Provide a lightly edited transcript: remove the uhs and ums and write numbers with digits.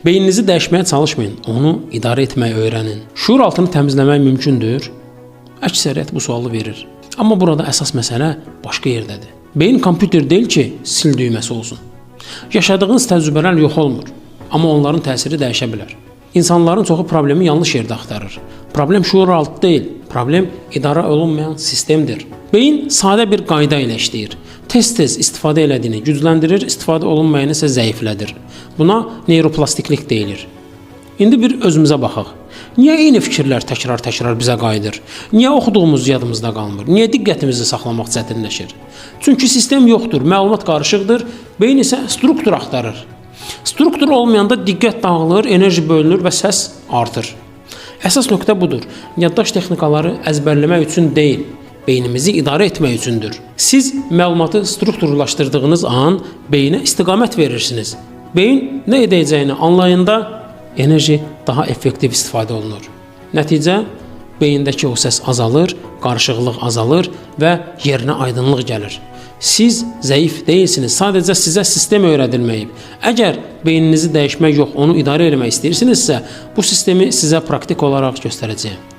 Beyninizi dəyişməyə çalışmayın, onu idarə etməyi öyrənin. Şuur altını təmizləmək mümkündür? Əksəriyyət bu sualı verir. Amma burada əsas məsələ başqa yerdədir. Beyin kompüter deyil ki, sil düyməsi olsun. Yaşadığınız təcrübələr yox olmur, amma onların təsiri dəyişə bilər. İnsanların çoxu problemi yanlış yerdə axtarır. Problem şuur altı deyil, problem idarə olunmayan sistemdir. Beyin sadə bir qayda ilə işləyir. Tez-tez istifadə elədiyini gücləndirir, istifadə olunmayanı isə zəiflədir. Buna neuroplastiklik deyilir. İndi bir özümüzə baxaq. Niyə eyni fikirlər təkrar-təkrar bizə qayıdır? Niyə oxuduğumuz yadımızda qalmır? Niyə diqqətimizi saxlamaq çətinləşir? Çünki sistem yoxdur, məlumat qarışıqdır, beyin isə struktur axtarır. Struktur olmayanda diqqət dağılır, enerji bölünür və səs artır. Əsas nöqtə budur. Yaddaş texnikaları əzbərləmək üçün deyil, beynimizi idarə etmək üçündür. Siz məlumatı strukturlaşdırdığınız an beyinə istiqamət verirsiniz. Beyin nə edəcəyini anlayanda enerji daha effektiv istifadə olunur. Nəticə, beyindəki o səs azalır, qarışıqlıq azalır və yerinə aydınlıq gəlir. Siz zəif deyilsiniz, sadəcə sizə sistem öyrədilməyib. Əgər beyninizi dəyişmək yox, onu idarə etmək istəyirsinizsə, bu sistemi sizə praktik olaraq göstərəcəyəm.